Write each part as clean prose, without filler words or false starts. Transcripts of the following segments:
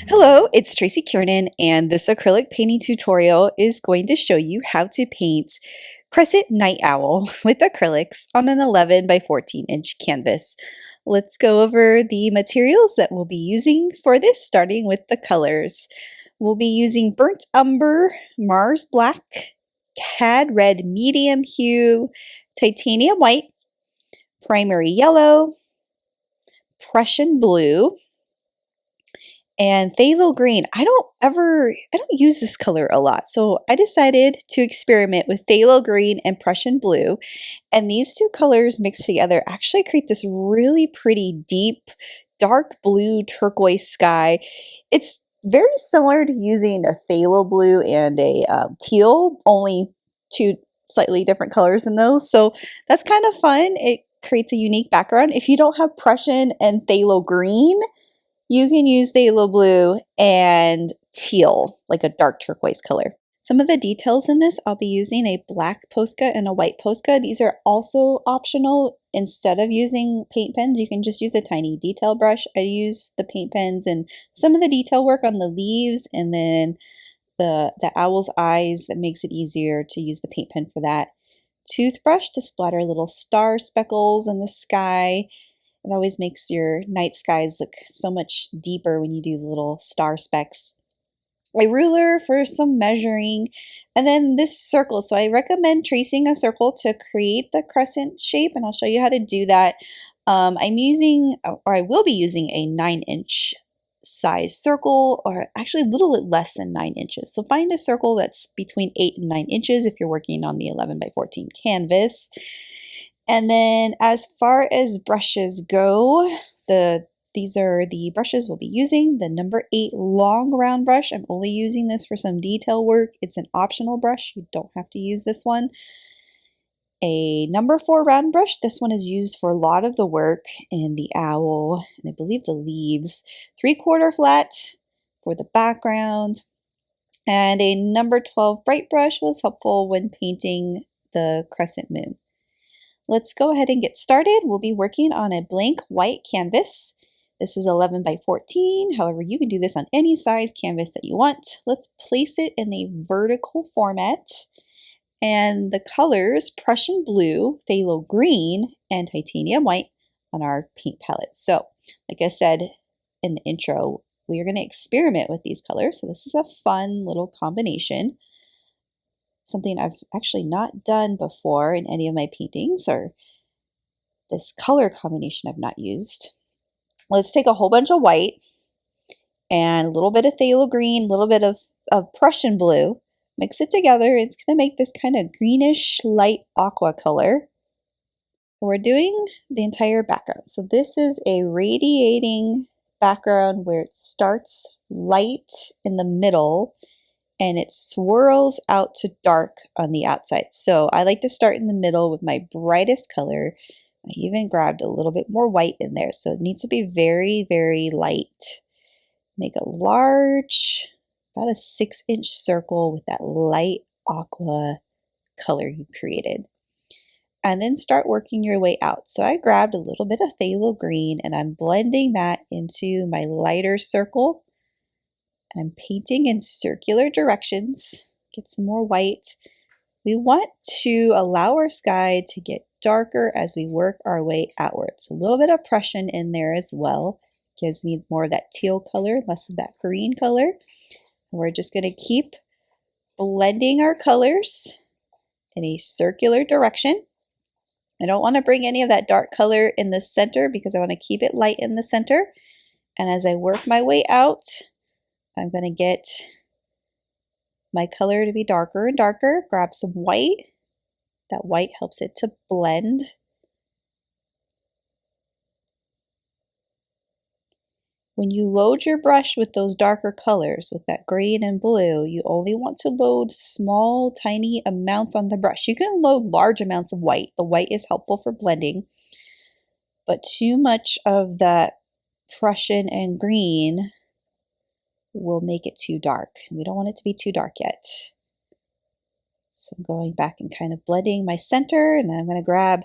Hello, it's Tracy Kiernan, and this acrylic painting tutorial is going to show you how to paint Crescent Night Owl with acrylics on an 11 by 14 inch canvas. Let's go over the materials that we'll be using for this, starting with the colors. We'll be using Burnt Umber, Mars Black, Cad Red Medium Hue, Titanium White, Primary Yellow, Prussian Blue, and Phthalo Green. I don't use this color a lot, so I decided to experiment with Phthalo Green and Prussian Blue, and these two colors mixed together actually create this really pretty deep dark blue turquoise sky. It's very similar to using a phthalo blue and a teal, only two slightly different colors in those, so that's kind of fun. It creates a unique background. If you don't have Prussian and Phthalo Green, you can use phthalo blue and teal, like a dark turquoise color. Some of the details in this, I'll be using a black Posca and a white Posca. These are also optional. Instead of using paint pens, you can just use a tiny detail brush. I use the paint pens and some of the detail work on the leaves, and then the owl's eyes, that makes it easier to use the paint pen for that. Toothbrush to splatter little star speckles in the sky. It always makes your night skies look so much deeper when you do the little star specks. A ruler for some measuring, and then this circle. So I recommend tracing a circle to create the crescent shape, and I'll show you how to do that. I'm using, or I will be using, a 9-inch size circle, or actually a little bit less than 9 inches. So find a circle that's between 8 and 9 inches if you're working on the 11 by 14 canvas. And then as far as brushes go, these are the brushes we'll be using. The number 8 long round brush, I'm only using this for some detail work. It's an optional brush. You don't have to use this one. A number 4 round brush. This one is used for a lot of the work in the owl and I believe the leaves. 3/4 flat for the background. And a number 12 bright brush was helpful when painting the crescent moon. Let's go ahead and get started. We'll be working on a blank white canvas. This is 11 by 14. However, you can do this on any size canvas that you want. Let's place it in a vertical format. And the colors, Prussian Blue, Phthalo Green, and Titanium White on our paint palette. So, like I said in the intro, we are going to experiment with these colors. So this is a fun little combination. Something I've actually not done before in any of my paintings, or this color combination I've not used. Let's take a whole bunch of white and a little bit of phthalo green, a little bit of Prussian blue, mix it together. It's going to make this kind of greenish light aqua color. We're doing the entire background. So this is a radiating background where it starts light in the middle and it swirls out to dark on the outside. So I like to start in the middle with my brightest color. I even grabbed a little bit more white in there, so it needs to be very, very light. Make a large, about a 6-inch circle with that light aqua color you created. And then start working your way out. So I grabbed a little bit of phthalo green and I'm blending that into my lighter circle. I'm painting in circular directions. Get some more white. We want to allow our sky to get darker as we work our way outwards. A little bit of Prussian in there as well. Gives me more of that teal color, less of that green color. And we're just going to keep blending our colors in a circular direction. I don't want to bring any of that dark color in the center because I want to keep it light in the center. And as I work my way out, I'm going to get my color to be darker and darker. Grab some white. That white helps it to blend. When you load your brush with those darker colors, with that green and blue, you only want to load small, tiny amounts on the brush. You can load large amounts of white. The white is helpful for blending, but too much of that Prussian and green will make it too dark. We don't want it to be too dark yet. So I'm going back and kind of blending my center, and then I'm going to grab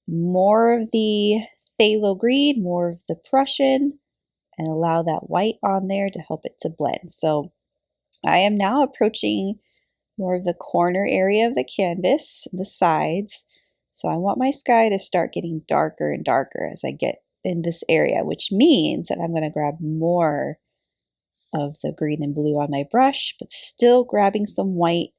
more of the phthalo green, more of the Prussian, and allow that white on there to help it to blend. So I am now approaching more of the corner area of the canvas, the sides. So I want my sky to start getting darker and darker as I get in this area, which means that I'm going to grab more of the green and blue on my brush, but still grabbing some white.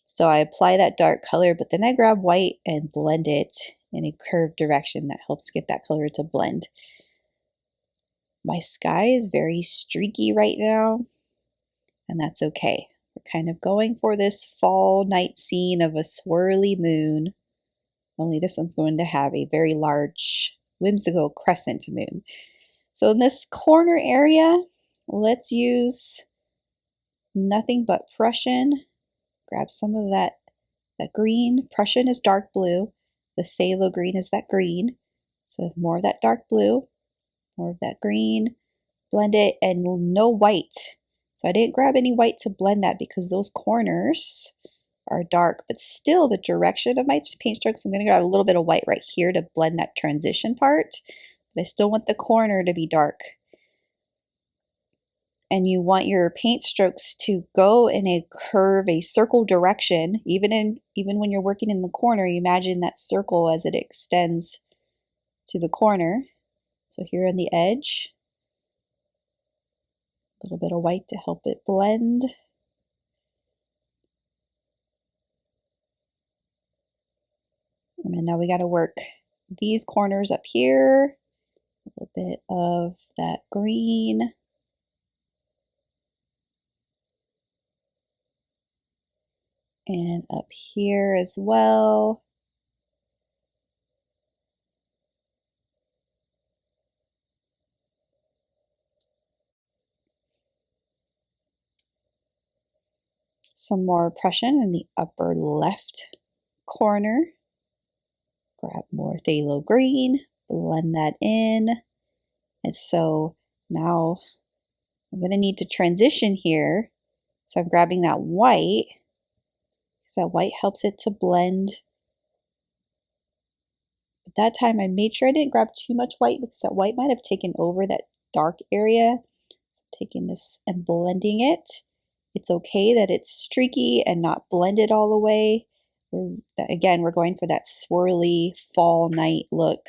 So I apply that dark color, but then I grab white and blend it in a curved direction that helps get that color to blend. My sky is very streaky right now, and that's okay. We're kind of going for this fall night scene of a swirly moon, only this one's going to have a very large whimsical crescent moon. So in this corner area, let's use nothing but Prussian. Grab some of that green. Prussian is dark blue. The Phthalo Green is that green. So more of that dark blue, more of that green. Blend it, and no white. So I didn't grab any white to blend that because those corners are dark, but still the direction of my paint strokes, I'm going to grab a little bit of white right here to blend that transition part, but I still want the corner to be dark. And you want your paint strokes to go in a curve, a circle direction. Even when you're working in the corner, you imagine that circle as it extends to the corner. So here on the edge, a little bit of white to help it blend. And then now we got to work these corners up here, a little bit of that green. And up here as well. Some more Prussian in the upper left corner. Grab more Phthalo Green, blend that in. And so now I'm going to need to transition here. So I'm grabbing that white, because that white helps it to blend. At that time, I made sure I didn't grab too much white because that white might have taken over that dark area. Taking this and blending it. It's okay that it's streaky and not blended all the way. Again, we're going for that swirly fall night look.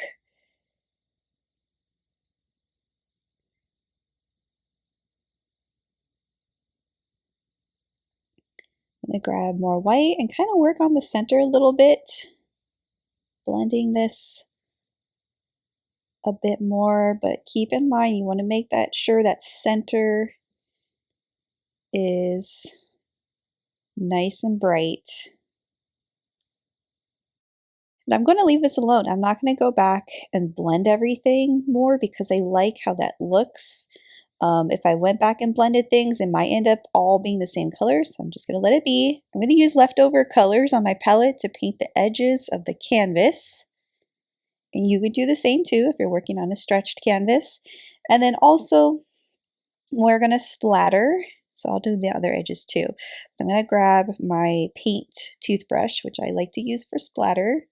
I'm going to grab more white and kind of work on the center a little bit, blending this a bit more, but keep in mind you want to make that sure that center is nice and bright. And I'm going to leave this alone. I'm not going to go back and blend everything more because I like how that looks. If I went back and blended things, it might end up all being the same color, so I'm just going to let it be. I'm going to use leftover colors on my palette to paint the edges of the canvas. And you could do the same too if you're working on a stretched canvas. And then also, we're going to splatter. So I'll do the other edges too. I'm going to grab my paint toothbrush, which I like to use for splatter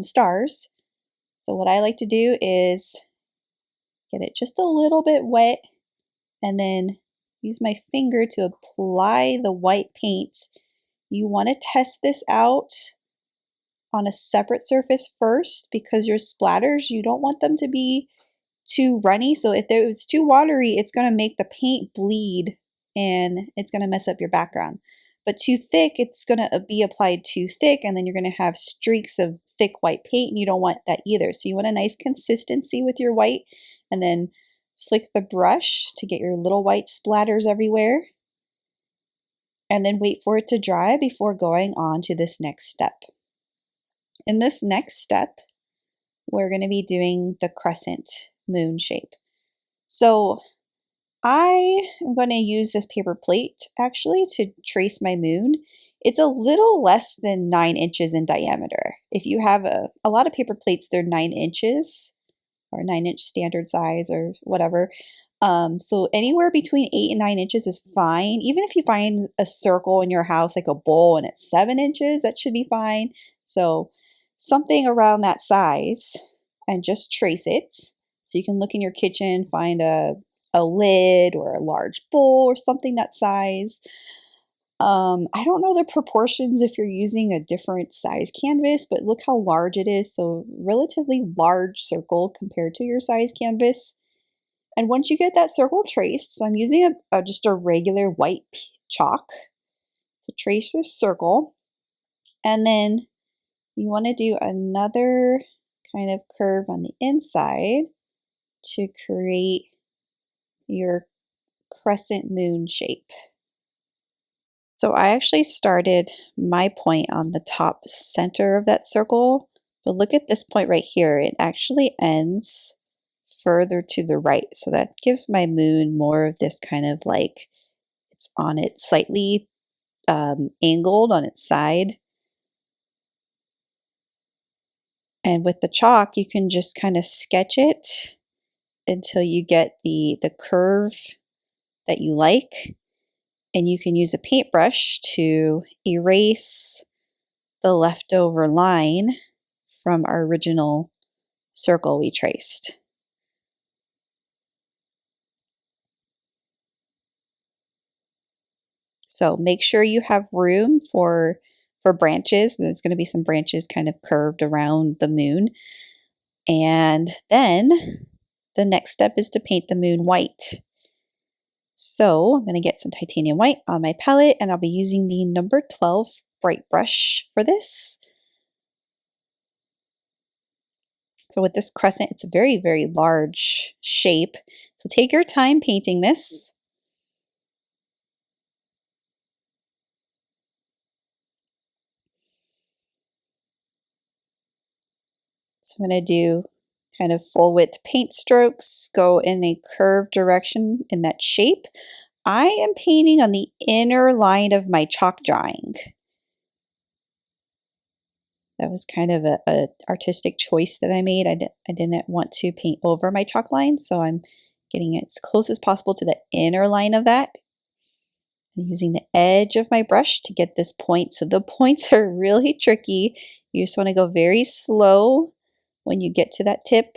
stars. So what I like to do is get it just a little bit wet and then use my finger to apply the white paint. You want to test this out on a separate surface first because your splatters, you don't want them to be too runny. So if it's too watery, it's going to make the paint bleed and it's going to mess up your background. But too thick, it's going to be applied too thick and then you're going to have streaks of thick white paint and you don't want that either. So you want a nice consistency with your white and then flick the brush to get your little white splatters everywhere. And then wait for it to dry before going on to this next step. In this next step, we're going to be doing the crescent moon shape. So I am going to use this paper plate actually to trace my moon. It's a little less than 9 inches in diameter. If you have a lot of paper plates, they're 9 inches or 9-inch standard size or whatever. So anywhere between 8 and 9 inches is fine. Even if you find a circle in your house, like a bowl, and it's 7 inches, that should be fine. So something around that size and just trace it. So So you can look in your kitchen, find a lid or a large bowl or something that size. I don't know the proportions if you're using a different size canvas, but look how large it is. So relatively large circle compared to your size canvas. And once you get that circle traced, so I'm using just a regular white chalk to trace this circle. And then you want to do another kind of curve on the inside to create your crescent moon shape. So I actually started my point on the top center of that circle, but look at this point right here. It actually ends further to the right. So that gives my moon more of this kind of like, it's on it slightly angled on its side. And with the chalk, you can just kind of sketch it until you get the curve that you like. And you can use a paintbrush to erase the leftover line from our original circle we traced. So make sure you have room for branches. There's going to be some branches kind of curved around the moon. And then the next step is to paint the moon white. So I'm going to get some titanium white on my palette, and I'll be using the number 12 bright brush for this. So with this crescent, it's a very, very large shape. So take your time painting this. So I'm going to do kind of full width paint strokes, go in a curved direction in that shape. I am painting on the inner line of my chalk drawing. That was kind of a artistic choice that I made. I didn't want to paint over my chalk line, so I'm getting as close as possible to the inner line of that. I'm using the edge of my brush to get this point. So the points are really tricky. You just want to go very slow when you get to that tip.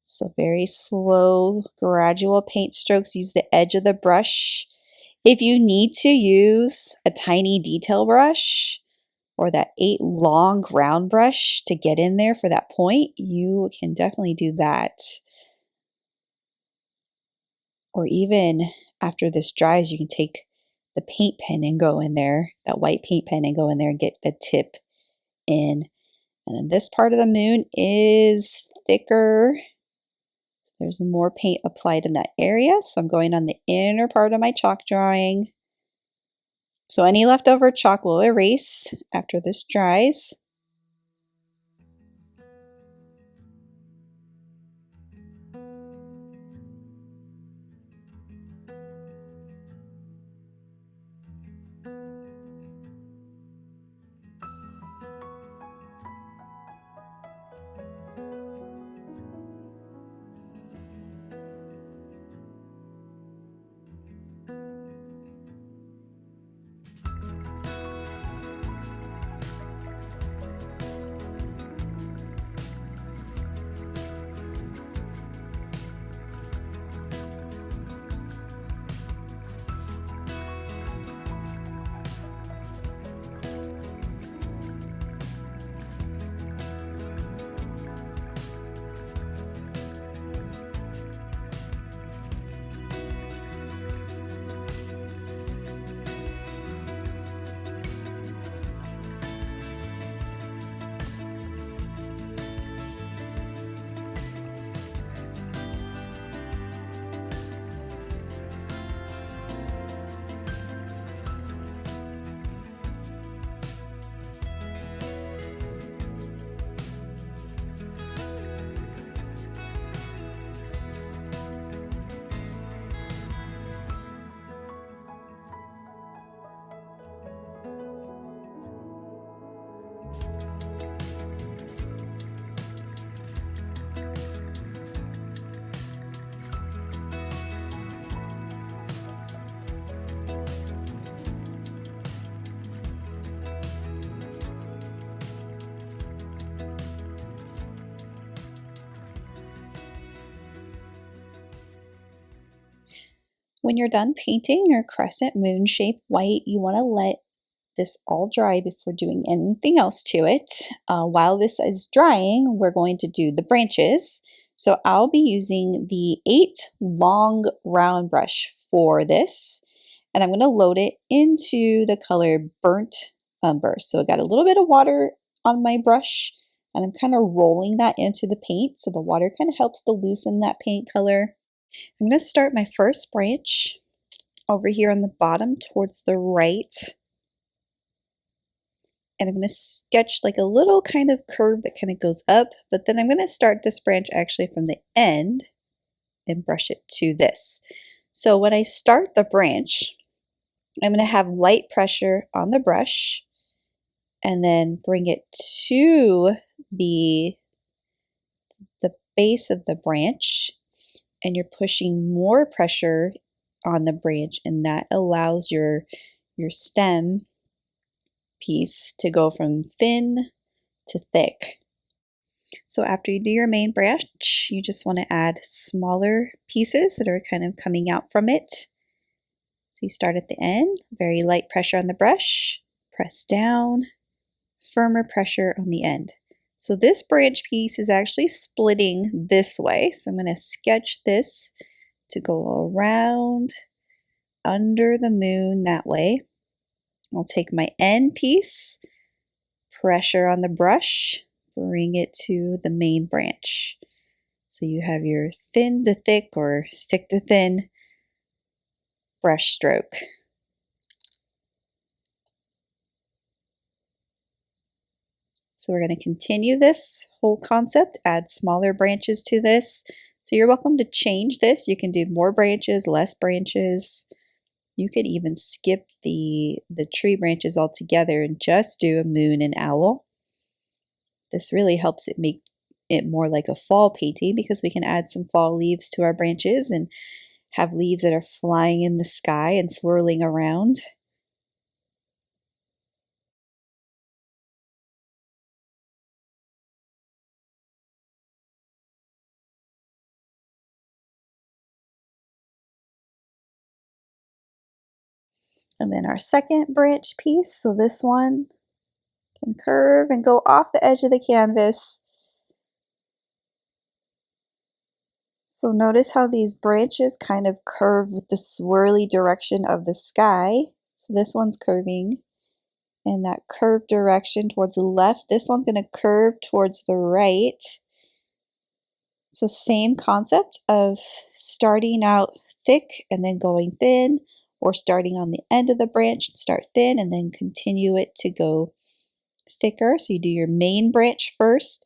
So very slow, gradual paint strokes. Use the edge of the brush. If you need to use a tiny detail brush or that 8 long round brush to get in there for that point, you can definitely do that. Or even after this dries, you can take the paint pen and go in there, that white paint pen, and go in there and get the tip in. And then this part of the moon is thicker. There's more paint applied in that area, so I'm going on the inner part of my chalk drawing. So any leftover chalk will erase after this dries. When you're done painting your crescent moon shape white, you want to let this all dry before doing anything else to it. While this is drying, we're going to do the branches. So I'll be using the 8 long round brush for this, and I'm going to load it into the color Burnt Umber. So I got a little bit of water on my brush, and I'm kind of rolling that into the paint, so the water kind of helps to loosen that paint color. I'm going to start my first branch over here on the bottom towards the right. And I'm going to sketch like a little kind of curve that kind of goes up, but then I'm going to start this branch actually from the end and brush it to this. So when I start the branch, I'm going to have light pressure on the brush and then bring it to the base of the branch, and you're pushing more pressure on the branch, and that allows your stem piece to go from thin to thick. So after you do your main branch, you just want to add smaller pieces that are kind of coming out from it. So you start at the end, very light pressure on the brush, press down, firmer pressure on the end. So this branch piece is actually splitting this way. So I'm going to sketch this to go around under the moon that way. I'll take my end piece, pressure on the brush, bring it to the main branch. So you have your thin to thick or thick to thin brush stroke. So we're going to continue this whole concept, add smaller branches to this. So you're welcome to change this. You can do more branches, less branches. You could even skip the tree branches altogether and just do a moon and owl. This really helps it make it more like a fall painting, because we can add some fall leaves to our branches and have leaves that are flying in the sky and swirling around. And then our second branch piece, so this one can curve and go off the edge of the canvas. So notice how these branches kind of curve with the swirly direction of the sky. So this one's curving in that curved direction towards the left. This one's going to curve towards the right. So same concept of starting out thick and then going thin, or starting on the end of the branch and start thin and then continue it to go thicker. So you do your main branch first,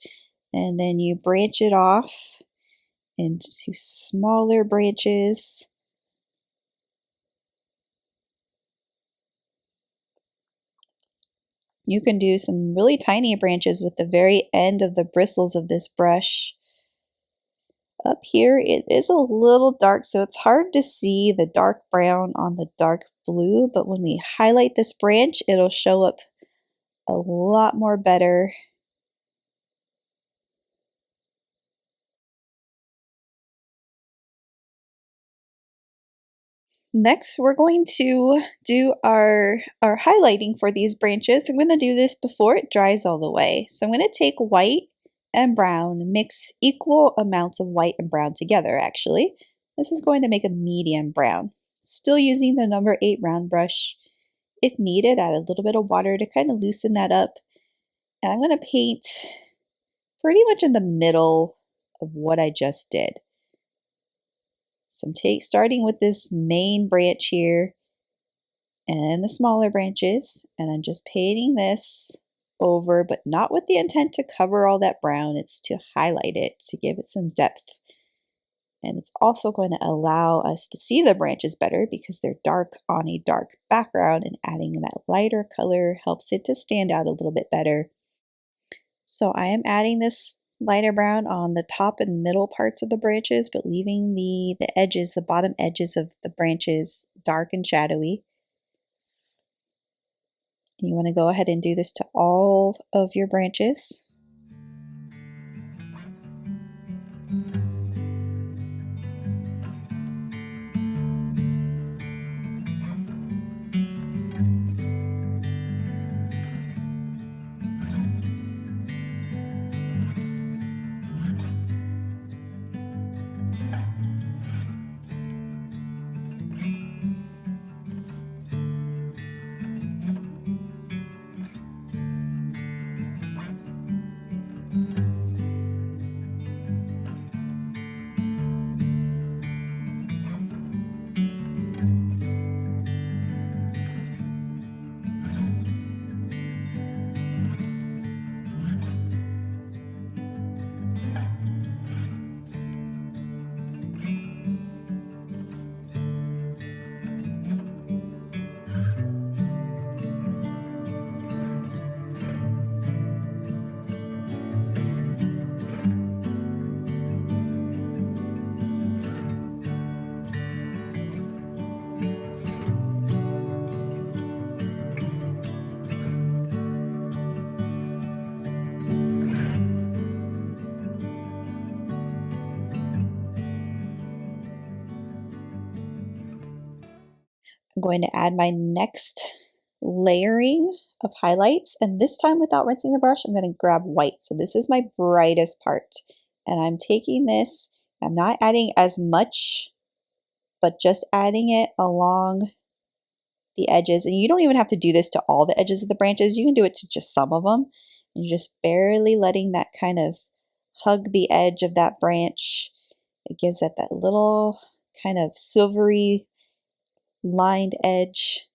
and then you branch it off into smaller branches. You can do some really tiny branches with the very end of the bristles of this brush. Up here it is a little dark, so it's hard to see the dark brown on the dark blue, but when we highlight this branch, it'll show up a lot more better. Next, we're going to do our highlighting for these branches. I'm going to do this before it dries all the way. So I'm going to take white and brown, mix equal amounts of white and brown together actually. This is going to make a medium brown. Still using the number 8 round brush. If needed, add a little bit of water to kind of loosen that up. And I'm going to paint pretty much in the middle of what I just did. So I'm starting with this main branch here and the smaller branches, and I'm just painting this over, but not with the intent to cover all that brown. It's to highlight it, to give it some depth. And it's also going to allow us to see the branches better because they're dark on a dark background, and adding that lighter color helps it to stand out a little bit better. So I am adding this lighter brown on the top and middle parts of the branches, but leaving the edges, the bottom edges of the branches dark and shadowy. And you want to go ahead and do this to all of your branches. I'm going to add my next layering of highlights, and this time without rinsing the brush, I'm going to grab white. So this is my brightest part, and I'm taking this, I'm not adding as much, but just adding it along the edges. And you don't even have to do this to all the edges of the branches. You can do it to just some of them, and you're just barely letting that kind of hug the edge of that branch. It gives it that little kind of silvery lined edge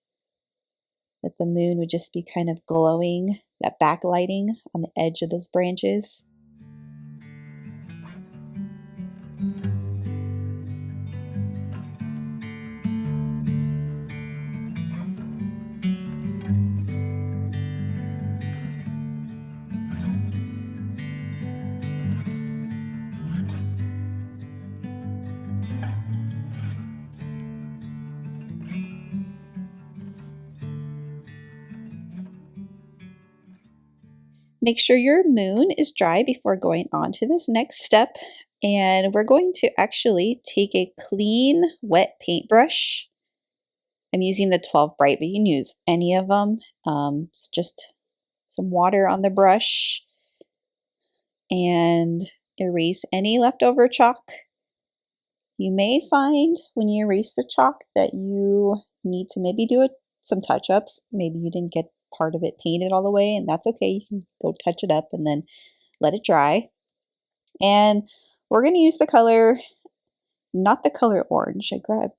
that the moon would just be kind of glowing, that backlighting on the edge of those branches. Make sure your moon is dry before going on to this next step. And we're going to actually take a clean, wet paintbrush. I'm using the 12 Bright, but you can use any of them. It's just some water on the brush and erase any leftover chalk. You may find when you erase the chalk that you need to maybe do some touch-ups. Maybe you didn't get part of it painted all the way, and that's okay. You can go touch it up and then let it dry. And we're going to use the color, not the color orange. I grabbed.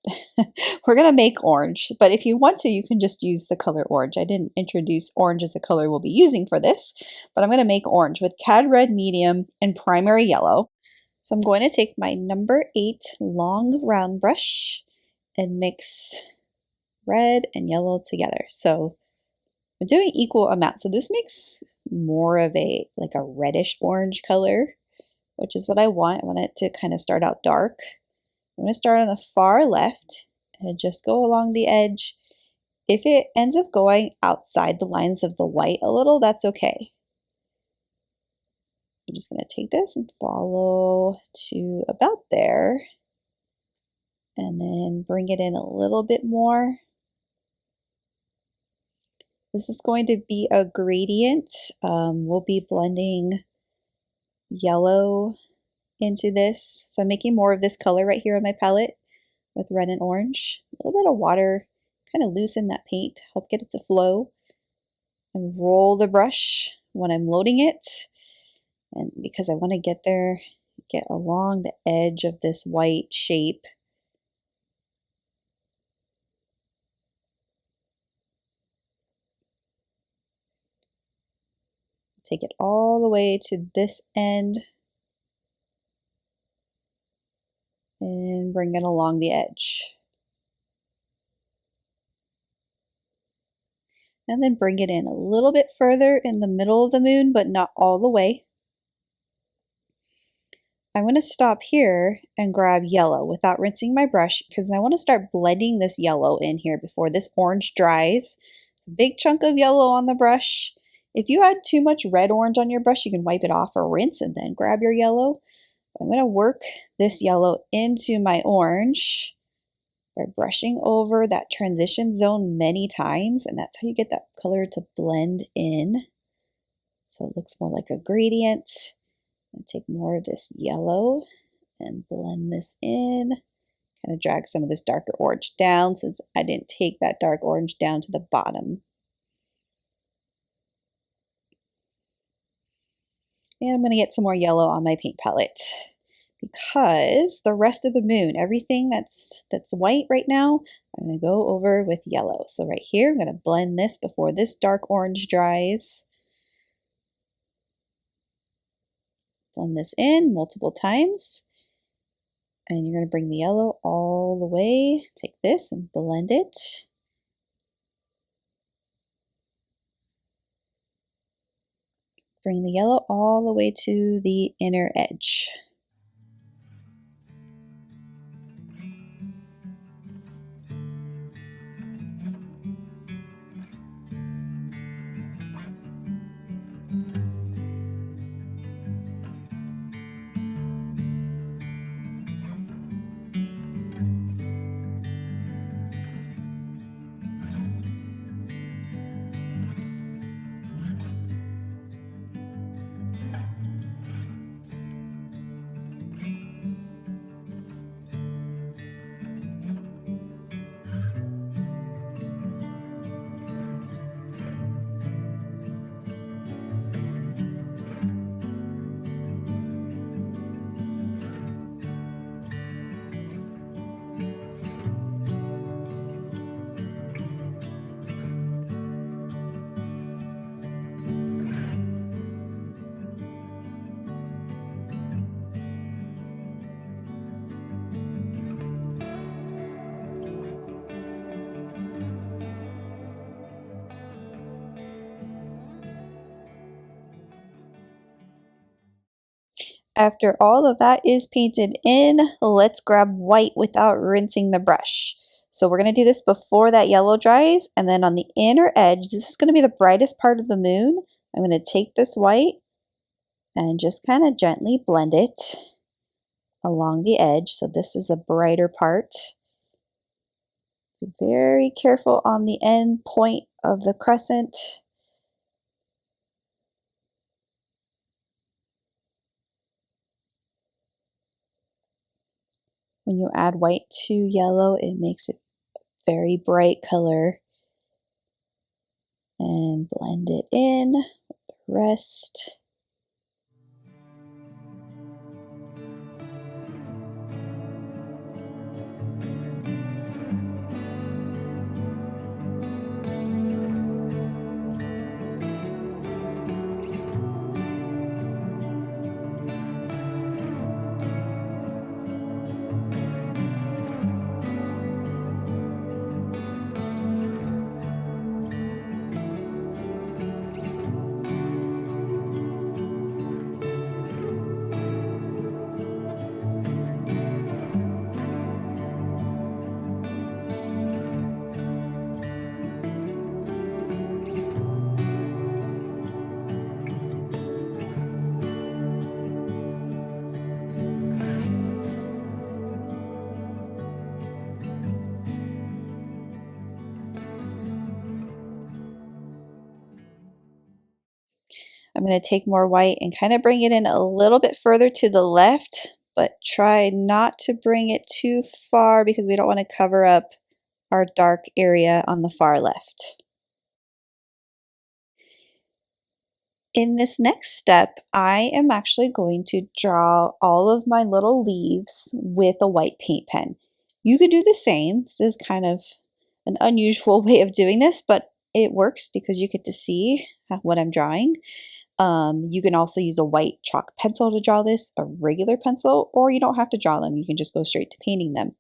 We're going to make orange, but if you want to, you can just use the color orange. I didn't introduce orange as a color we'll be using for this, but I'm going to make orange with Cad Red Medium and primary yellow. So I'm going to take my number 8 long round brush and mix red and yellow together. So I'm doing equal amounts. So this makes more of a like a reddish orange color, which is what I want. I want it to kind of start out dark. I'm going to start on the far left and just go along the edge. If it ends up going outside the lines of the white a little, that's okay. I'm just going to take this and follow to about there and then bring it in a little bit more. This is going to be a gradient. We'll be blending yellow into this. So I'm making more of this color right here on my palette with red and orange. A little bit of water, kind of loosen that paint, help get it to flow. And roll the brush when I'm loading it. And because I want to get there, get along the edge of this white shape. Take it all the way to this end and bring it along the edge. And then bring it in a little bit further in the middle of the moon, but not all the way. I'm going to stop here and grab yellow without rinsing my brush because I want to start blending this yellow in here before this orange dries. A big chunk of yellow on the brush. If you add too much red orange on your brush, you can wipe it off or rinse and then grab your yellow. I'm going to work this yellow into my orange by brushing over that transition zone many times, and that's how you get that color to blend in. So it looks more like a gradient. I'm going to take more of this yellow and blend this in. Kind of drag some of this darker orange down since I didn't take that dark orange down to the bottom. And I'm going to get some more yellow on my paint palette because the rest of the moon, everything that's white right now, I'm going to go over with yellow. So right here, I'm going to blend this before this dark orange dries. Blend this in multiple times. And you're going to bring the yellow all the way. Take this and blend it. Bring the yellow all the way to the inner edge. After all of that is painted in, let's grab white without rinsing the brush. So we're going to do this before that yellow dries, and then on the inner edge, this is going to be the brightest part of the moon. I'm going to take this white and just kind of gently blend it along the edge. So this is a brighter part. Be very careful on the end point of the crescent. When you add white to yellow, it makes it very bright color. And blend it in with the rest. I'm going to take more white and kind of bring it in a little bit further to the left, but try not to bring it too far because we don't want to cover up our dark area on the far left. In this next step, I am actually going to draw all of my little leaves with a white paint pen. You could do the same. This is kind of an unusual way of doing this, but it works because you get to see what I'm drawing. You can also use a white chalk pencil to draw this, a regular pencil, or you don't have to draw them. You can just go straight to painting them.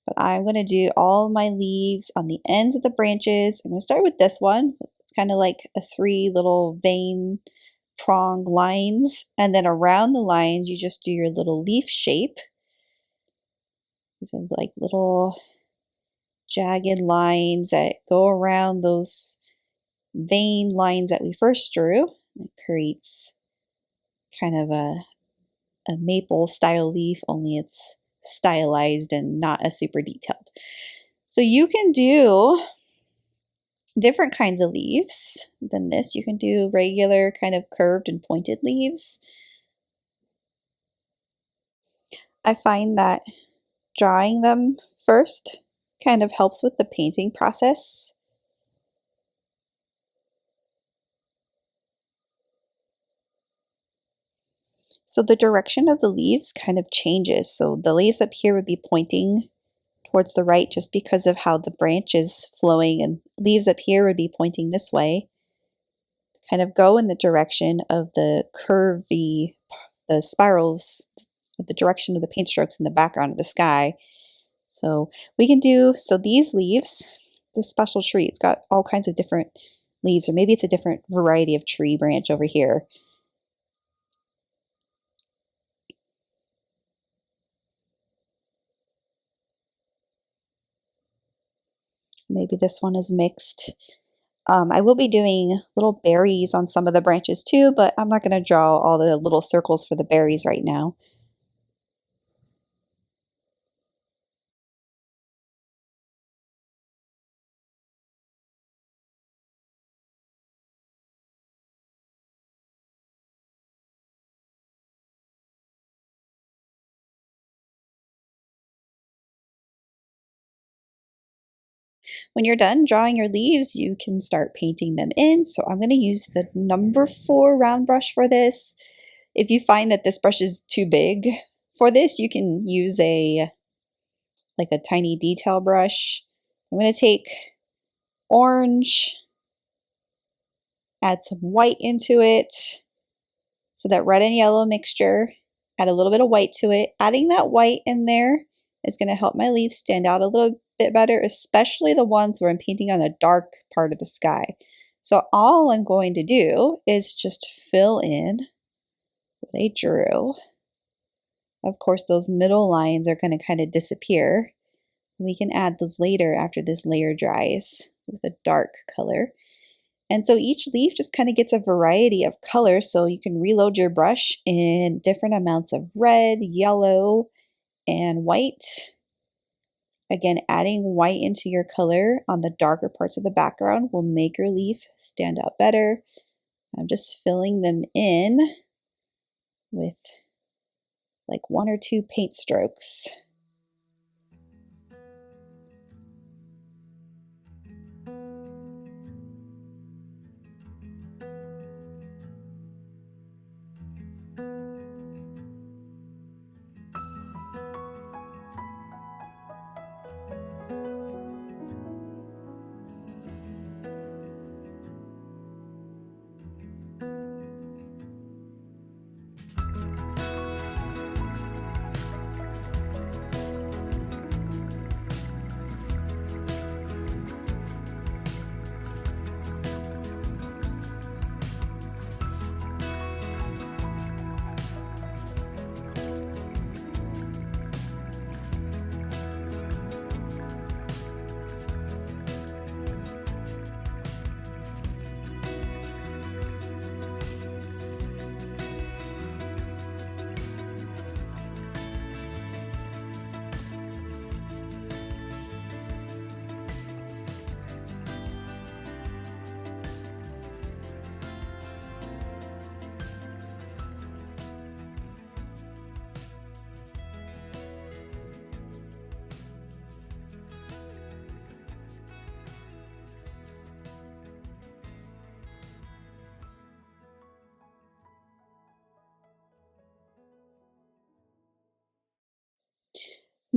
But I'm going to do all my leaves on the ends of the branches. I'm going to start with this one. It's kind of like a 3 little vein prong lines. And then around the lines, you just do your little leaf shape. These are like little jagged lines that go around those vein lines that we first drew. It creates kind of a maple style leaf, only it's stylized and not as super detailed. So you can do different kinds of leaves than this. You can do regular kind of curved and pointed leaves. I find that drawing them first kind of helps with the painting process. So the direction of the leaves kind of changes. So the leaves up here would be pointing towards the right just because of how the branch is flowing, and leaves up here would be pointing this way. Kind of go in the direction of the curvy, the spirals, the direction of the paint strokes in the background of the sky. So we can do, so these leaves, this special tree, it's got all kinds of different leaves, or maybe it's a different variety of tree branch over here. Maybe this one is mixed. I will be doing little berries on some of the branches too, but I'm not going to draw all the little circles for the berries right now. When you're done drawing your leaves, you can start painting them in. So I'm going to use the number 4 round brush for this. If you find that this brush is too big for this, you can use a tiny detail brush. I'm going to take orange, add some white into it. So that red and yellow mixture, add a little bit of white to it. Adding that white in there is going to help my leaves stand out a little bit better, especially the ones where I'm painting on the dark part of the sky. So all I'm going to do is just fill in what I drew Of course, those middle lines are going to kind of disappear. We can add those later after this layer dries with a dark color. And so each leaf just kind of gets a variety of colors, so you can reload your brush in different amounts of red, yellow, and white. Again, adding white into your color on the darker parts of the background will make your leaf stand out better. I'm just filling them in with like 1 or 2 paint strokes.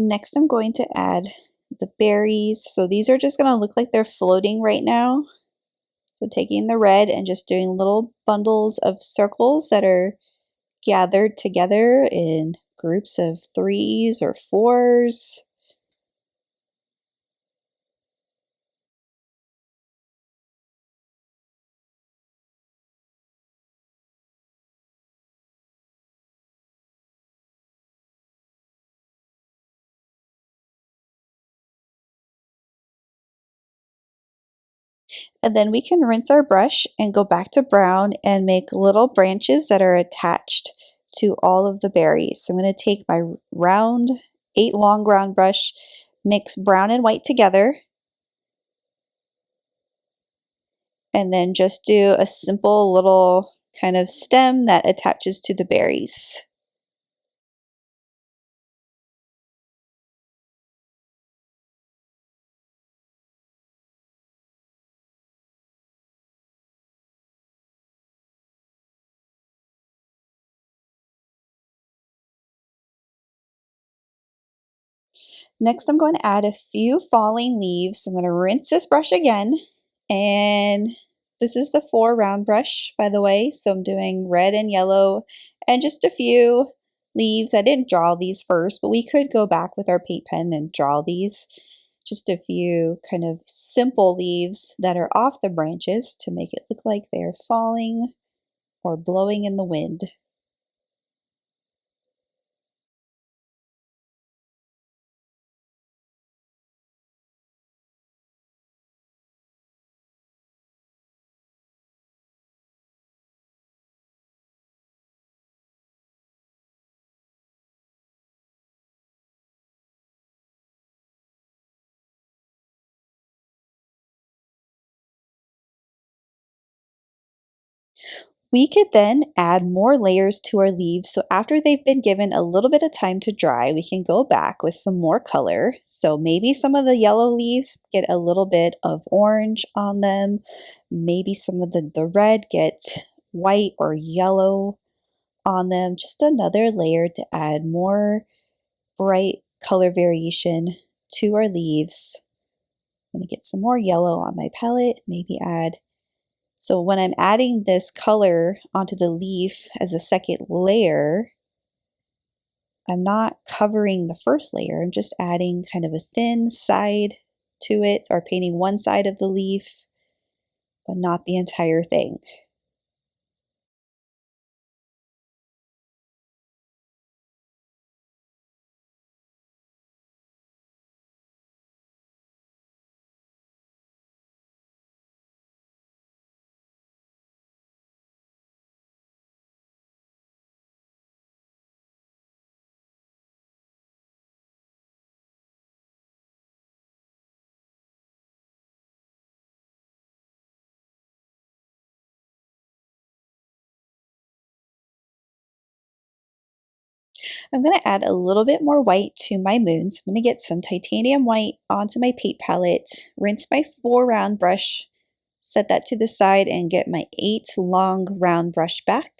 Next, I'm going to add the berries. So these are just going to look like they're floating right now. So taking the red and just doing little bundles of circles that are gathered together in groups of 3s or 4s. And then we can rinse our brush and go back to brown and make little branches that are attached to all of the berries. So I'm going to take my round 8 long round brush, mix brown and white together, and then just do a simple little kind of stem that attaches to the berries. Next, I'm going to add a few falling leaves. I'm going to rinse this brush again, and this is the 4 round brush, by the way, so I'm doing red and yellow and just a few leaves. I didn't draw these first, but we could go back with our paint pen and draw these. Just a few kind of simple leaves that are off the branches to make it look like they're falling or blowing in the wind. We could then add more layers to our leaves. So after they've been given a little bit of time to dry, we can go back with some more color. So maybe some of the yellow leaves get a little bit of orange on them. Maybe some of the red get white or yellow on them. Just another layer to add more bright color variation to our leaves. I'm going to get some more yellow on my palette, maybe add. So when I'm adding this color onto the leaf as a second layer, I'm not covering the first layer. I'm just adding kind of a thin side to it, or painting one side of the leaf, but not the entire thing. I'm going to add a little bit more white to my moons. I'm going to get some titanium white onto my paint palette, rinse my 4 round brush, set that to the side, and get my 8 long round brush back.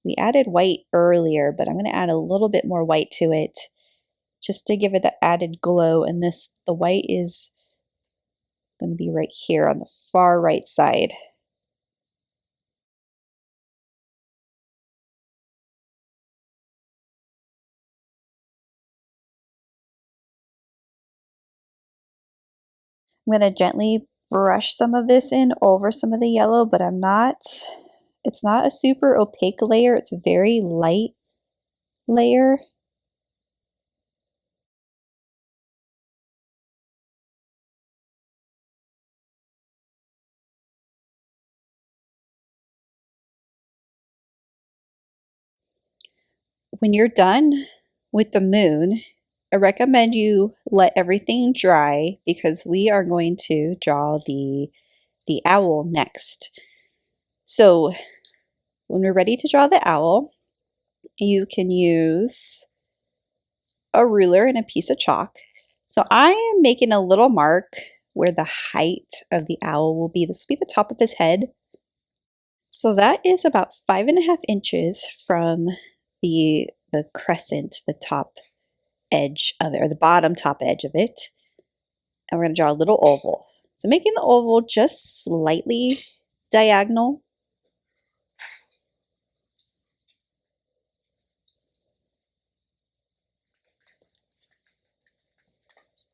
We added white earlier, but I'm going to add a little bit more white to it just to give it the added glow. And the white is going to be right here on the far right side. I'm going to gently brush some of this in over some of the yellow, but it's not a super opaque layer. It's a very light layer. When you're done with the moon, I recommend you let everything dry because we are going to draw the owl next. So when we're ready to draw the owl, you can use a ruler and a piece of chalk. So I am making a little mark where the height of the owl will be. This will be the top of his head. So that is about 5.5 inches from the crescent, the top edge of it, or the bottom top edge of it. And we're going to draw a little oval. So making the oval just slightly diagonal.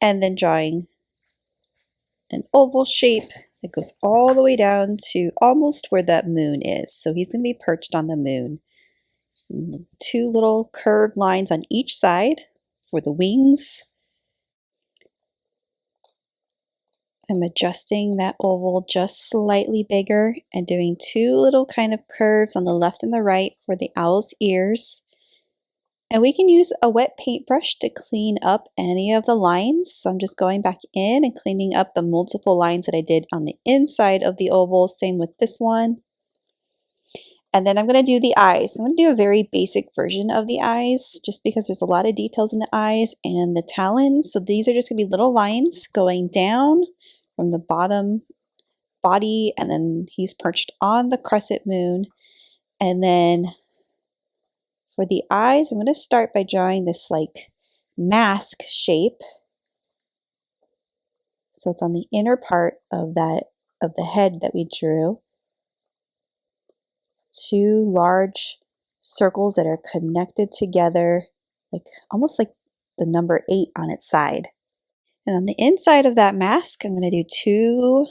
And then drawing an oval shape that goes all the way down to almost where that moon is. So he's going to be perched on the moon. 2 little curved lines on each side for the wings. I'm adjusting that oval just slightly bigger and doing 2 little kind of curves on the left and the right for the owl's ears. And we can use a wet paintbrush to clean up any of the lines. So I'm just going back in and cleaning up the multiple lines that I did on the inside of the oval. Same with this one. And then I'm going to do the eyes. I'm going to do a very basic version of the eyes just because there's a lot of details in the eyes and the talons. So these are just going to be little lines going down from the bottom body, and then he's perched on the crescent moon. And then for the eyes, I'm going to start by drawing this like mask shape. So it's on the inner part of the head that we drew. 2 large circles that are connected together, like almost like the number 8 on its side. And on the inside of that mask, I'm going to do 2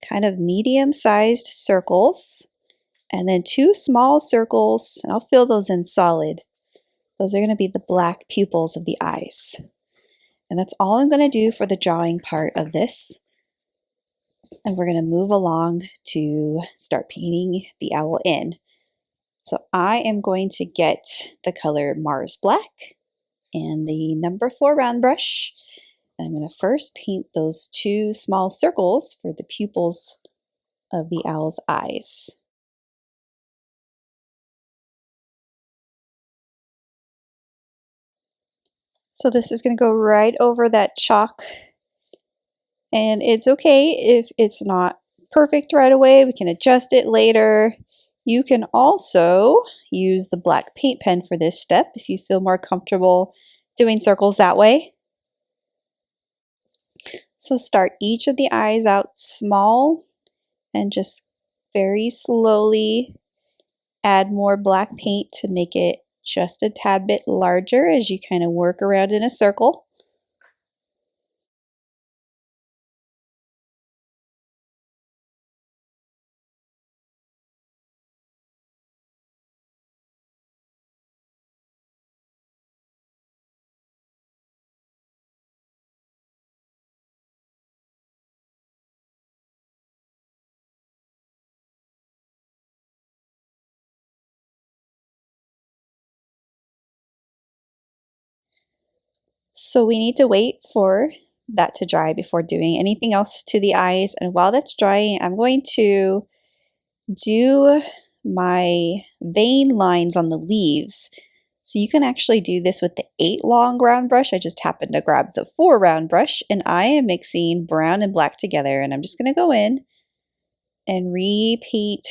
kind of medium-sized circles, and then 2 small circles, and I'll fill those in solid. Those are going to be the black pupils of the eyes. And that's all I'm going to do for the drawing part of this. And we're going to move along to start painting the owl in. So I am going to get the color Mars Black and the number 4 round brush. And I'm going to first paint those 2 small circles for the pupils of the owl's eyes. So this is going to go right over that chalk. And it's okay if it's not perfect right away. We can adjust it later. You can also use the black paint pen for this step if you feel more comfortable doing circles that way. So start each of the eyes out small and just very slowly add more black paint to make it just a tad bit larger as you kind of work around in a circle. So we need to wait for that to dry before doing anything else to the eyes. And while that's drying, I'm going to do my vein lines on the leaves. So you can actually do this with the 8 long round brush. I just happened to grab the 4 round brush, and I am mixing brown and black together, and I'm just going to go in and repaint.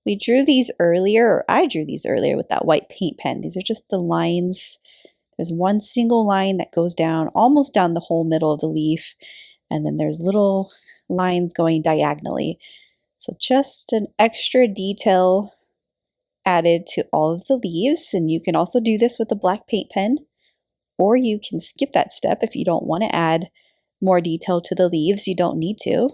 We drew these earlier, or I drew these earlier with that white paint pen. These are just the lines. There's one single line that goes down, almost down the whole middle of the leaf, and then there's little lines going diagonally. So just an extra detail added to all of the leaves, and you can also do this with a black paint pen, or you can skip that step if you don't want to add more detail to the leaves. You don't need to.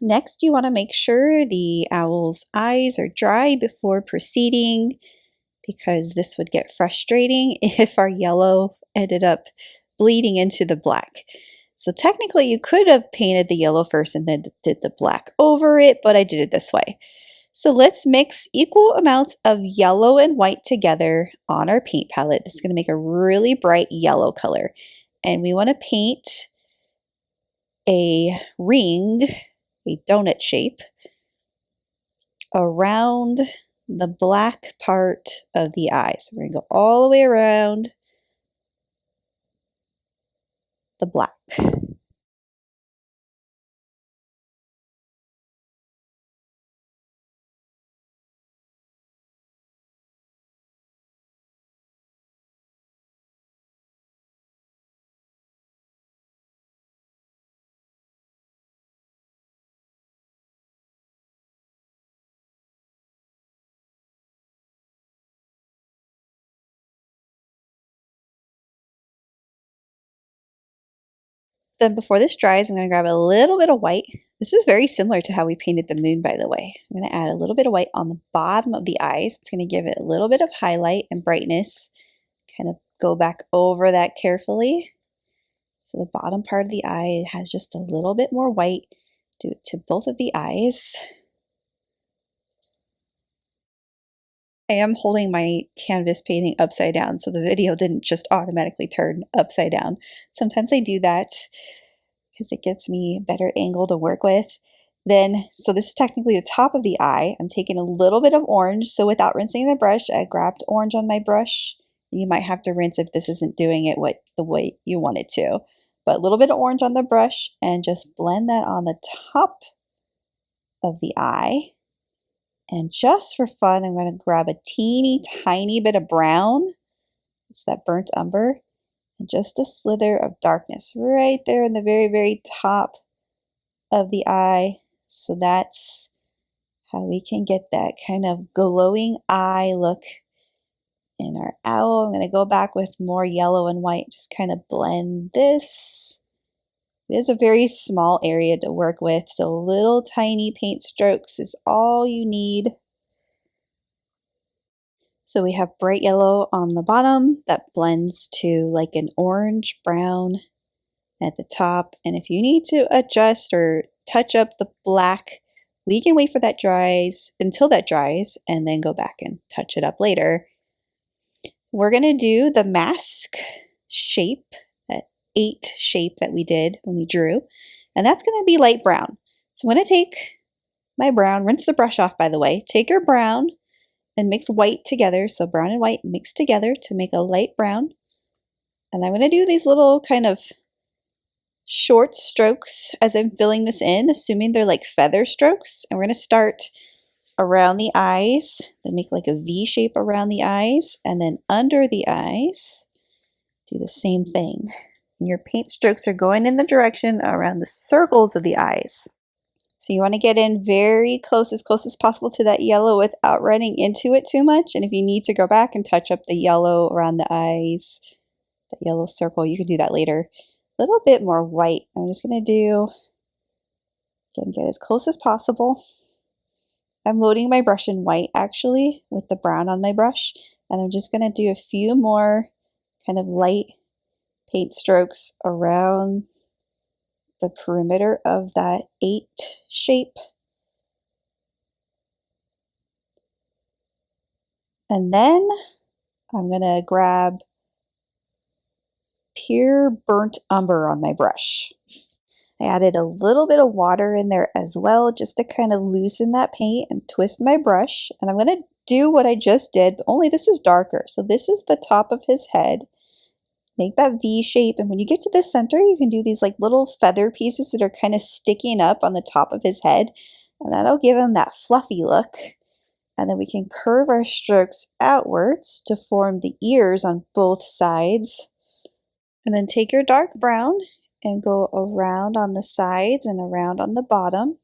Next, you want to make sure the owl's eyes are dry before proceeding, because this would get frustrating if our yellow ended up bleeding into the black. So technically you could have painted the yellow first and then did the black over it, but I did it this way. So let's mix equal amounts of yellow and white together on our paint palette. This is going to make a really bright yellow color. And we want to paint a ring, a donut shape, around the black part of the eye. So we're going to go all the way around the black. Then before this dries, I'm going to grab a little bit of white. This is very similar to how we painted the moon, by the way. I'm going to add a little bit of white on the bottom of the eyes. It's going to give it a little bit of highlight and brightness. Kind of go back over that carefully. So the bottom part of the eye has just a little bit more white. Do it to both of the eyes. I am holding my canvas painting upside down, so the video didn't just automatically turn upside down. Sometimes I do that because it gets me a better angle to work with. Then, so this is technically the top of the eye. I'm taking a little bit of orange. So without rinsing the brush, I grabbed orange on my brush. You might have to rinse if this isn't doing it the way you want it to. But a little bit of orange on the brush and just blend that on the top of the eye. And just for fun, I'm going to grab a teeny tiny bit of brown. It's that burnt umber. And just a slither of darkness right there in the very, very top of the eye. So that's how we can get that kind of glowing eye look in our owl. I'm going to go back with more yellow and white, just kind of blend this. It is a very small area to work with, so little tiny paint strokes is all you need. So we have bright yellow on the bottom that blends to like an orange brown at the top. And if you need to adjust or touch up the black, we can wait for that dries until that dries and then go back and touch it up later. We're going to do the mask shape, that 8 shape that we did when we drew, and that's going to be light brown. So I'm going to take my brown, rinse the brush off by the way, take your brown and mix white together. So brown and white mixed together to make a light brown. And I'm going to do these little kind of short strokes as I'm filling this in, assuming they're like feather strokes. And we're going to start around the eyes, then make like a V shape around the eyes, and then under the eyes, Do the same thing. Your paint strokes are going in the direction around the circles of the eyes. So you want to get in very close as possible to that yellow without running into it too much. And if you need to go back and touch up the yellow around the eyes, that yellow circle, you can do that later. A little bit more white. I'm just going to do, again, get as close as possible. I'm loading my brush in white actually with the brown on my brush. And I'm just going to do a few more kind of light paint strokes around the perimeter of that 8 shape. And then I'm going to grab pure burnt umber on my brush. I added a little bit of water in there as well, just to kind of loosen that paint and twist my brush. And I'm going to do what I just did, but only this is darker. So this is the top of his head. Make that V shape, and when you get to the center, you can do these like little feather pieces that are kind of sticking up on the top of his head, and that'll give him that fluffy look. And then we can curve our strokes outwards to form the ears on both sides. And then take your dark brown and go around on the sides and around on the bottom.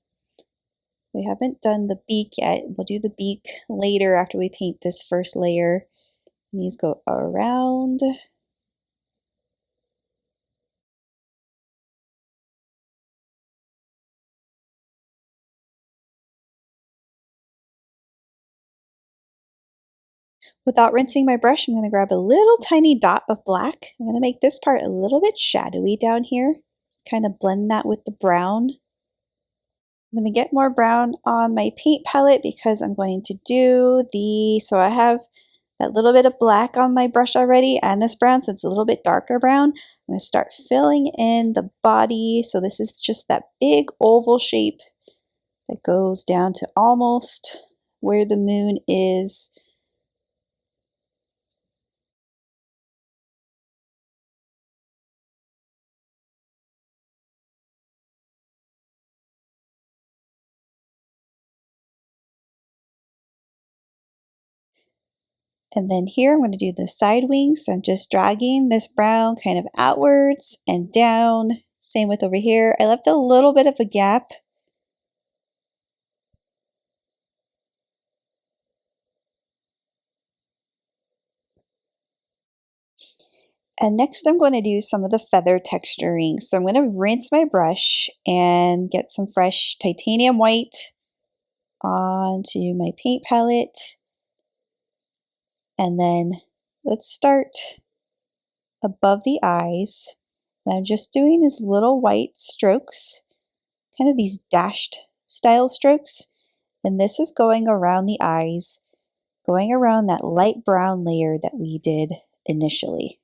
We haven't done the beak yet. We'll do the beak later after we paint this first layer. And these go around. Without rinsing my brush, I'm going to grab a little tiny dot of black. I'm going to make this part a little bit shadowy down here. Kind of blend that with the brown. I'm going to get more brown on my paint palette because I'm going to do so I have that little bit of black on my brush already and this brown, so it's a little bit darker brown. I'm going to start filling in the body. So this is just that big oval shape that goes down to almost where the moon is. And then here I'm going to do the side wings. So I'm just dragging this brown kind of outwards and down. Same with over here. I left a little bit of a gap. And next I'm going to do some of the feather texturing. So I'm going to rinse my brush and get some fresh titanium white onto my paint palette. And then let's start above the eyes. And I'm just doing these little white strokes, kind of these dashed style strokes. And this is going around the eyes, going around that light brown layer that we did initially.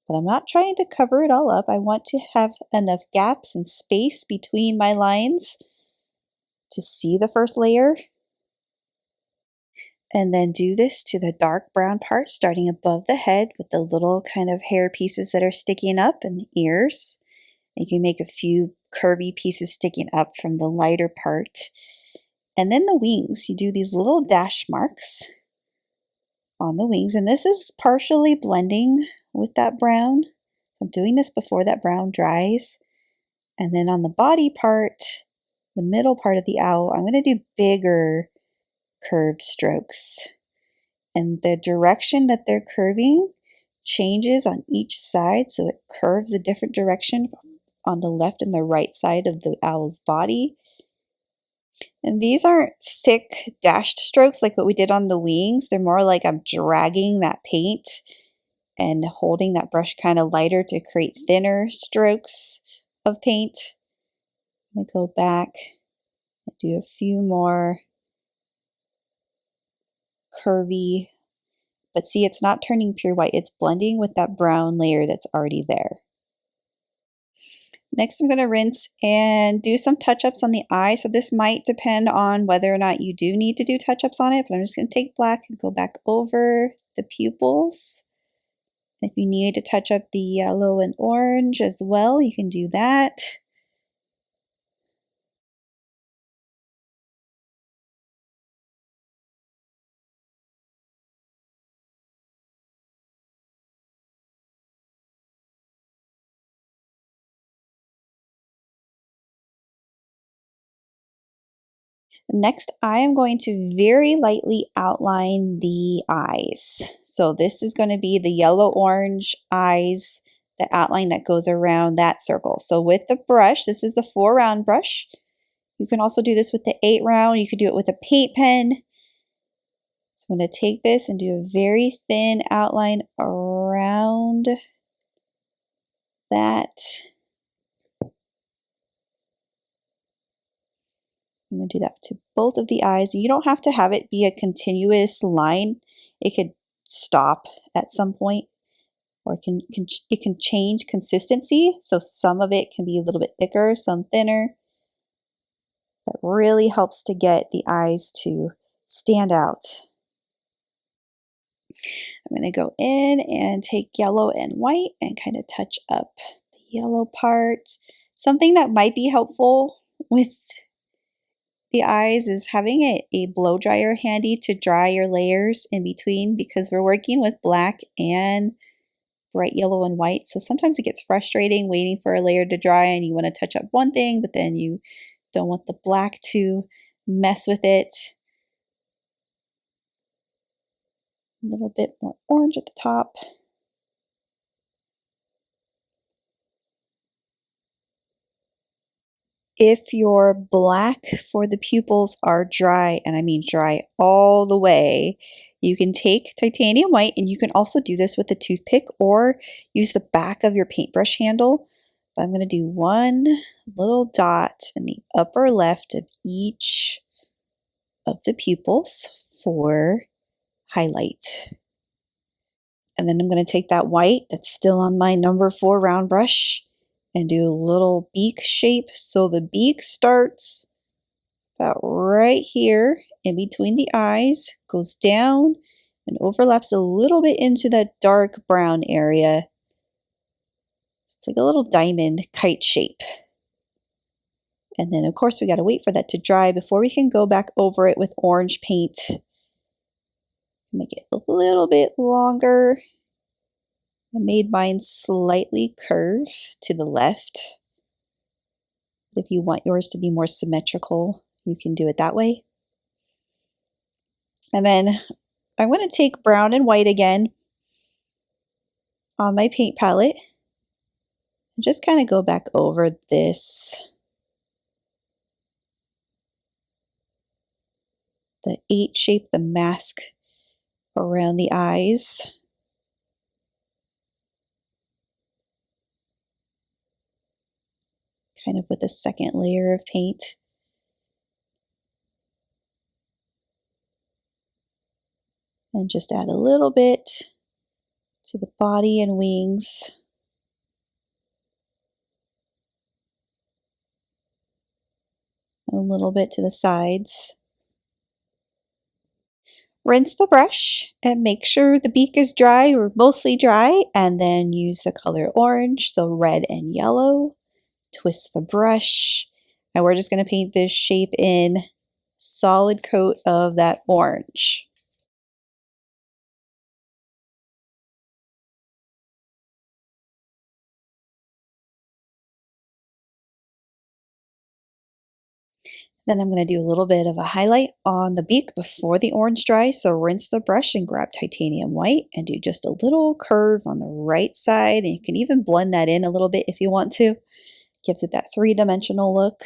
But I'm not trying to cover it all up. I want to have enough gaps and space between my lines to see the first layer. And then do this to the dark brown part, starting above the head with the little kind of hair pieces that are sticking up and the ears. You can make a few curvy pieces sticking up from the lighter part. And then the wings, you do these little dash marks on the wings. And this is partially blending with that brown. I'm doing this before that brown dries. And then on the body part, the middle part of the owl, I'm going to do bigger curved strokes. And the direction that they're curving changes on each side. So it curves a different direction on the left and the right side of the owl's body. And these aren't thick dashed strokes like what we did on the wings. They're more like I'm dragging that paint and holding that brush kind of lighter to create thinner strokes of paint. I'm going to go back and do a few more curvy, but see, it's not turning pure white. It's blending with that brown layer that's already there. Next, I'm going to rinse and do some touch-ups on the eye. So this might depend on whether or not you do need to do touch-ups on it, but I'm just going to take black and go back over the pupils. If you need to touch up the yellow and orange as well, you can do that. Next, I am going to very lightly outline the eyes. So this is going to be the yellow-orange eyes, the outline that goes around that circle. So with the brush, this is the 4-round brush. You can also do this with the 8-round. You could do it with a paint pen. So I'm going to take this and do a very thin outline around that. I'm going to do that to both of the eyes. You don't have to have it be a continuous line. It could stop at some point, or it can change consistency. So some of it can be a little bit thicker, some thinner. That really helps to get the eyes to stand out. I'm going to go in and take yellow and white and kind of touch up the yellow part. Something that might be helpful with the eyes is having a blow dryer handy to dry your layers in between, because we're working with black and bright yellow and white. So sometimes it gets frustrating waiting for a layer to dry and you want to touch up one thing, but then you don't want the black to mess with it. A little bit more orange at the top. If your black for the pupils are dry, and I mean dry all the way, you can take titanium white, and you can also do this with a toothpick or use the back of your paintbrush handle. But I'm going to do one little dot in the upper left of each of the pupils for highlight. And then I'm going to take that white that's still on my number 4 round brush and do a little beak shape. So the beak starts about right here in between the eyes, goes down and overlaps a little bit into that dark brown area. It's like a little diamond kite shape. And then of course we got to wait for that to dry before we can go back over it with orange paint. Make it a little bit longer. I made mine slightly curve to the left. If you want yours to be more symmetrical, you can do it that way. And then I'm going to take brown and white again on my paint palette and just kind of go back over this, the 8 shape, the mask around the eyes. Kind of with a second layer of paint. And just add a little bit to the body and wings. A little bit to the sides. Rinse the brush and make sure the beak is dry or mostly dry, and then use the color orange, so red and yellow. Twist the brush, and we're just going to paint this shape in solid coat of that orange. Then I'm going to do a little bit of a highlight on the beak before the orange dries. So rinse the brush and grab titanium white and do just a little curve on the right side. And you can even blend that in a little bit if you want to. Gives it that 3-dimensional look.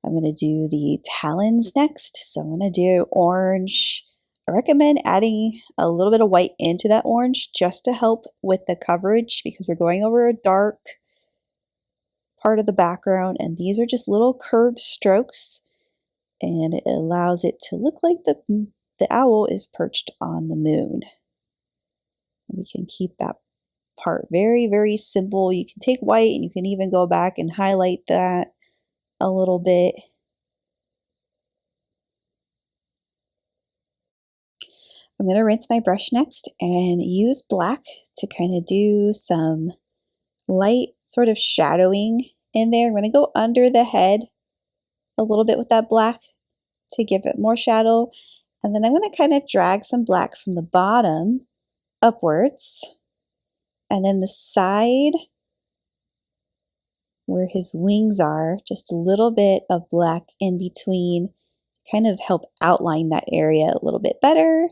I'm going to do the talons next. So I'm going to do orange. I recommend adding a little bit of white into that orange just to help with the coverage, because we're going over a dark part of the background, and these are just little curved strokes, and it allows it to look like the owl is perched on the moon. And we can keep that part very, very simple. You can take white and you can even go back and highlight that a little bit. I'm going to rinse my brush next and use black to kind of do some light sort of shadowing in there. I'm going to go under the head a little bit with that black to give it more shadow. And then I'm going to kind of drag some black from the bottom upwards. And then the side where his wings are, just a little bit of black in between, kind of help outline that area a little bit better.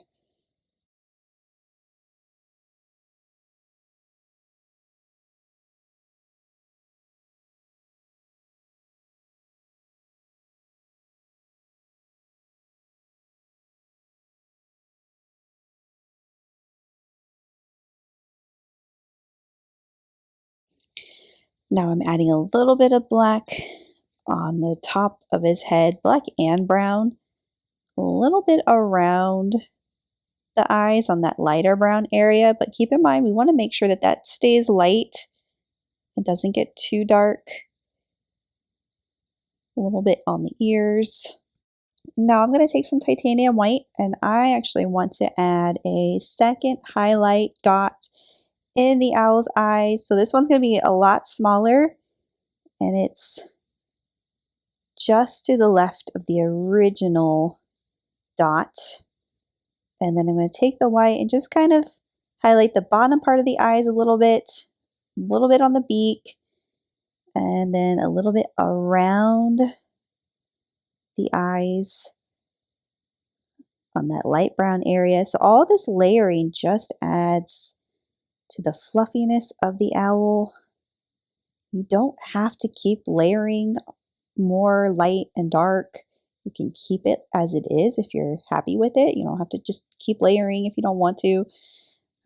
Now I'm adding a little bit of black on the top of his head, black and brown, a little bit around the eyes on that lighter brown area, but keep in mind we want to make sure that that stays light. It doesn't get too dark. A little bit on the ears. Now I'm going to take some titanium white and I actually want to add a second highlight dot in the owl's eyes. So this one's going to be a lot smaller and it's just to the left of the original dot. And then I'm going to take the white and just kind of highlight the bottom part of the eyes a little bit on the beak, and then a little bit around the eyes on that light brown area. So all this layering just adds to the fluffiness of the owl. You don't have to keep layering more light and dark. You can keep it as it is if you're happy with it. You don't have to just keep layering if you don't want to.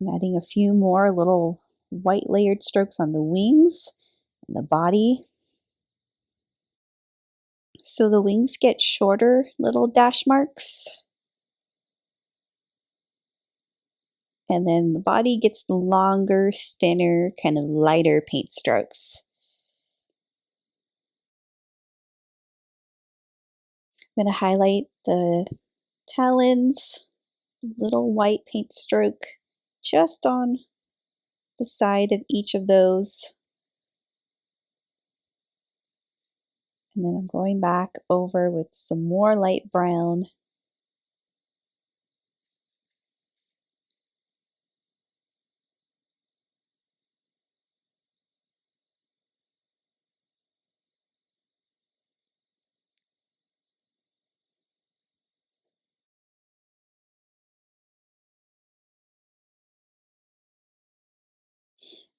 I'm adding a few more little white layered strokes on the wings and the body. So the wings get shorter little dash marks. And then the body gets longer, thinner, kind of lighter paint strokes. I'm going to highlight the talons, little white paint stroke just on the side of each of those. And then I'm going back over with some more light brown.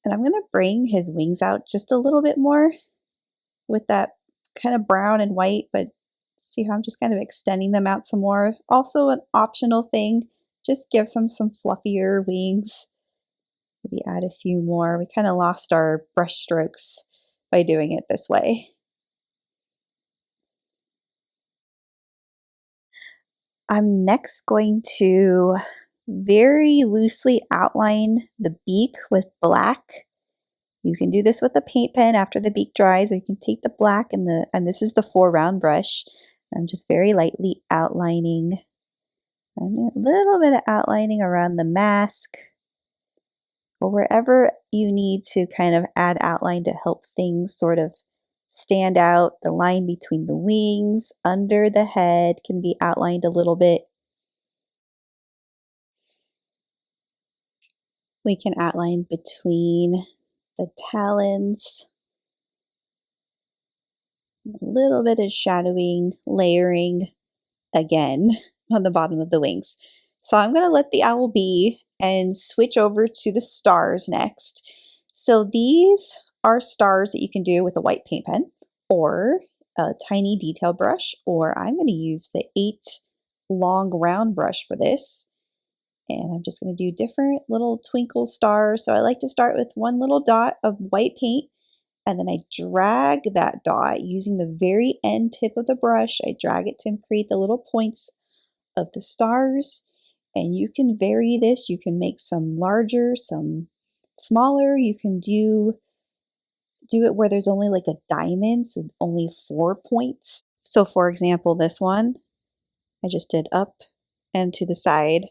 And I'm going to bring his wings out just a little bit more with that kind of brown and white, but see how I'm just kind of extending them out some more. Also an optional thing, just gives them some fluffier wings. Maybe add a few more. We kind of lost our brush strokes by doing it this way. I'm next going to very loosely outline the beak with black. You can do this with a paint pen after the beak dries, or you can take the black and this is the 4-round brush. I'm just very lightly outlining, and a little bit of outlining around the mask, or wherever you need to kind of add outline to help things sort of stand out. The line between the wings, under the head can be outlined a little bit. We can outline between the talons, a little bit of shadowing, layering again on the bottom of the wings. So I'm going to let the owl be and switch over to the stars next. So these are stars that you can do with a white paint pen or a tiny detail brush, or I'm going to use the 8 long round brush for this. And I'm just going to do different little twinkle stars. So I like to start with one little dot of white paint, and then I drag that dot using the very end tip of the brush. I drag it to create the little points of the stars. And you can vary this. You can make some larger, some smaller. You can do it where there's only like a diamond, so only 4 points. So for example, this one, I just did up and to the side.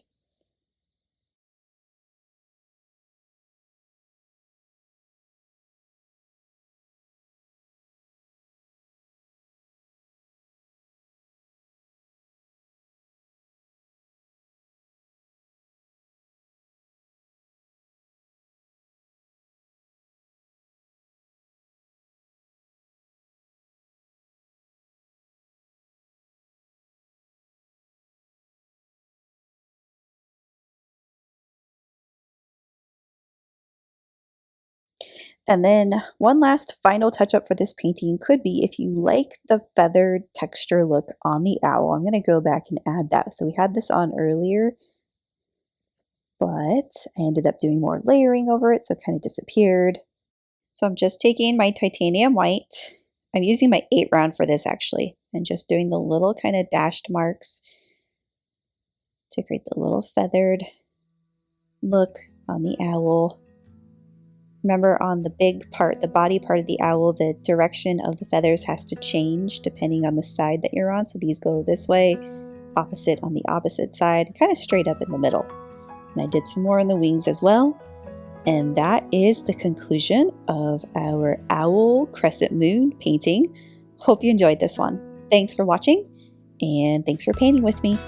And then one last final touch up for this painting could be if you like the feathered texture look on the owl. I'm going to go back and add that. So we had this on earlier, but I ended up doing more layering over it, so it kind of disappeared. So I'm just taking my titanium white. I'm using my 8 round for this actually, and just doing the little kind of dashed marks to create the little feathered look on the owl. Remember, on the big part, the body part of the owl, the direction of the feathers has to change depending on the side that you're on. So these go this way, opposite on the opposite side, kind of straight up in the middle. And I did some more on the wings as well. And that is the conclusion of our owl crescent moon painting. Hope you enjoyed this one. Thanks for watching, and thanks for painting with me.